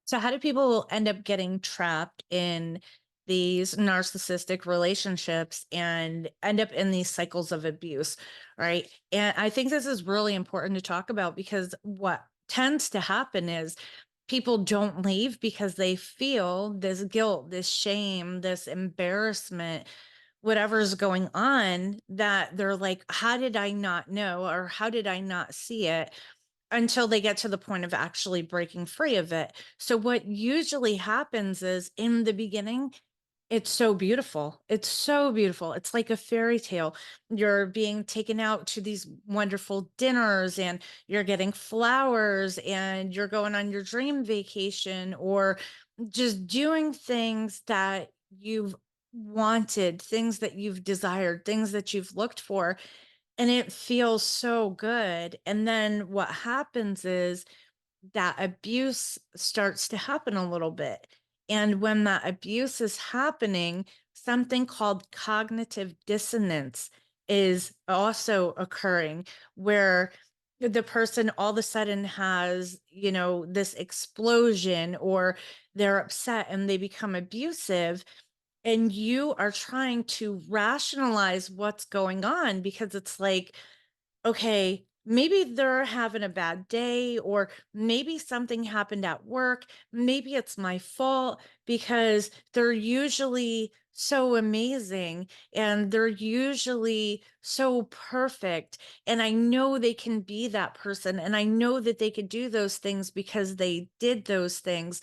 So, how do people end up getting trapped in these narcissistic relationships and end up in these cycles of abuse? Right. And I think this is really important to talk about because what tends to happen is people don't leave because they feel this guilt, this shame, this embarrassment, whatever's going on, that they're like, how did I not know? Or how did I not see it? Until they get to the point of actually breaking free of it. So what usually happens is in the beginning, it's so beautiful. It's so beautiful. It's like a fairy tale. You're being taken out to these wonderful dinners and you're getting flowers and you're going on your dream vacation or just doing things that you've wanted, things that you've desired, things that you've looked for, and it feels so good. And then what happens is that abuse starts to happen a little bit. And when that abuse is happening, something called cognitive dissonance is also occurring, where the person all of a sudden has, this explosion, or they're upset and they become abusive, and you are trying to rationalize what's going on because it's like, okay, maybe they're having a bad day, or maybe something happened at work. Maybe it's my fault because they're usually so amazing and they're usually so perfect. And I know they can be that person. And I know that they could do those things because they did those things.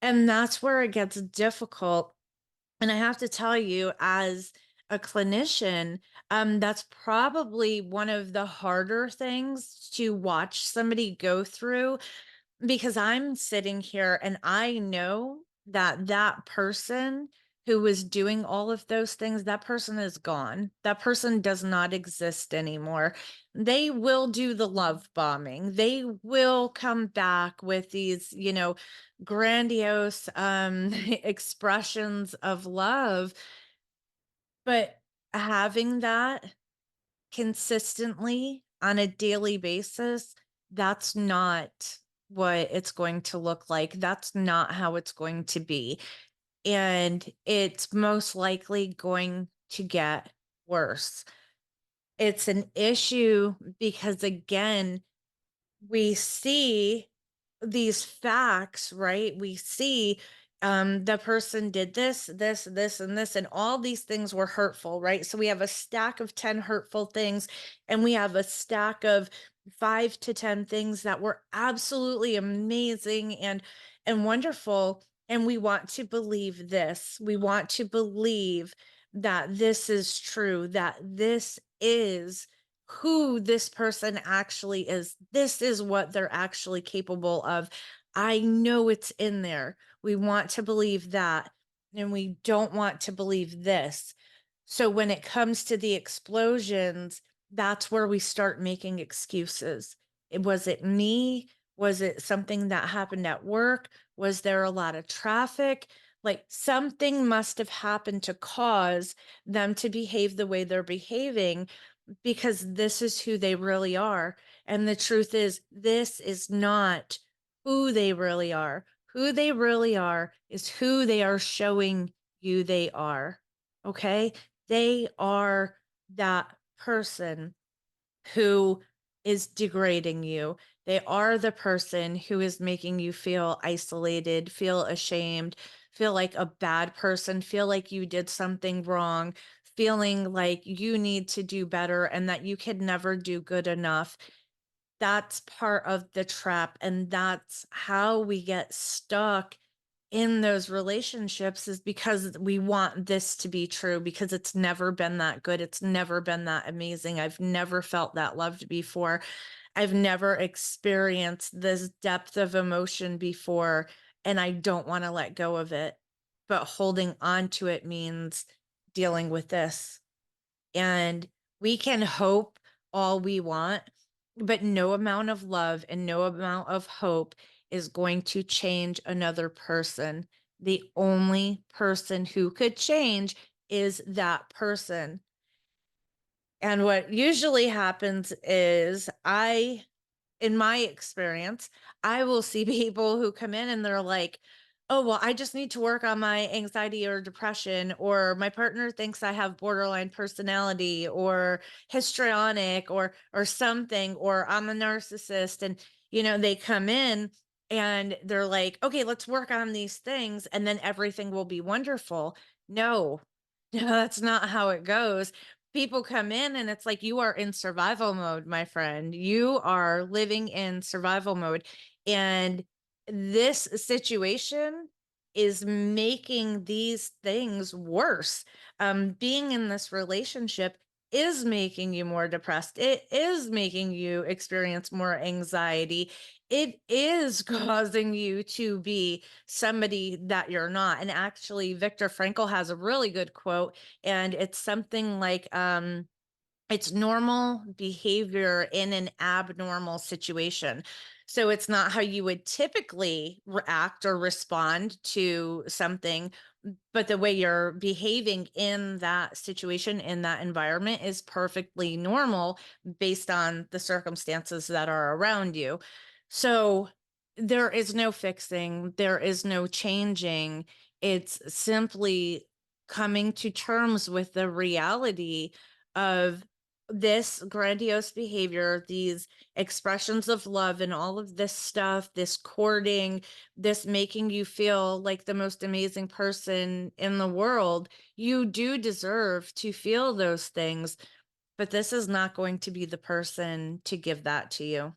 And that's where it gets difficult. And I have to tell you, as a clinician, that's probably one of the harder things to watch somebody go through, because I'm sitting here and I know that that person who was doing all of those things, that person is gone. That person does not exist anymore. They will do the love bombing. They will come back with these, grandiose expressions of love, but having that consistently on a daily basis, that's not what it's going to look like. That's not how it's going to be. And it's most likely going to get worse. It's an issue because, again, we see these facts, right? We see the person did this, and this, and all these things were hurtful, right? So we have a stack of 10 hurtful things, and we have a stack of 5 to 10 things that were absolutely amazing and wonderful. And we want to believe this. We want to believe that this is true, that this is who this person actually is. This is what they're actually capable of. I know it's in there. We want to believe that, and we don't want to believe this. So when it comes to the explosions, that's where we start making excuses. Was it me? Was it something that happened at work? Was there a lot of traffic? Like, something must have happened to cause them to behave the way they're behaving, because this is who they really are. And the truth is, this is not who they really are. Who they really are is who they are showing you they are. Okay? They are that person who is degrading you. They are the person who is making you feel isolated, feel ashamed, feel like a bad person, feel like you did something wrong, feeling like you need to do better and that you could never do good enough. That's part of the trap. And that's how we get stuck in those relationships, is because we want this to be true, because it's never been that good. It's never been that amazing. I've never felt that loved before. I've never experienced this depth of emotion before, and I don't want to let go of it. But holding on to it means dealing with this. And we can hope all we want, but no amount of love and no amount of hope is going to change another person. The only person who could change is that person. And what usually happens is I in my experience, I will see people who come in and they're like, "Oh, well, I just need to work on my anxiety or depression," or "My partner thinks I have borderline personality or histrionic or something, or I'm a narcissist." And they come in and they're like, "Okay, let's work on these things and then everything will be wonderful." No. No, that's not how it goes. People come in and it's like, you are in survival mode, my friend. You are living in survival mode. And this situation is making these things worse. Being in this relationship is making you more depressed. It is making you experience more anxiety. It is causing you to be somebody that you're not. And actually, Viktor Frankl has a really good quote, and it's something like, it's normal behavior in an abnormal situation. So it's not how you would typically react or respond to something, but the way you're behaving in that situation, in that environment, is perfectly normal based on the circumstances that are around you. So there is no fixing, there is no changing. It's simply coming to terms with the reality of this grandiose behavior, these expressions of love, and all of this stuff, this courting, this making you feel like the most amazing person in the world. You do deserve to feel those things, but this is not going to be the person to give that to you.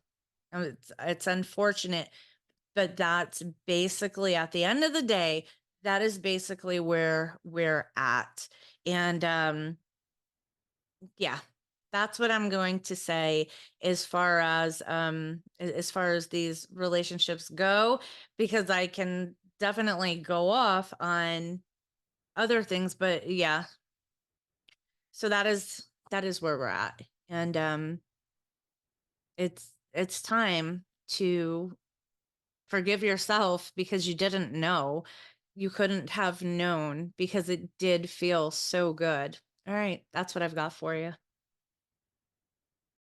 It's unfortunate, but that's basically, at the end of the day, that is basically where we're at. And yeah, that's what I'm going to say as far as these relationships go, because I can definitely go off on other things, but yeah. So that is where we're at. And it's time to forgive yourself because you didn't know. You couldn't have known because it did feel so good. All right, that's what I've got for you.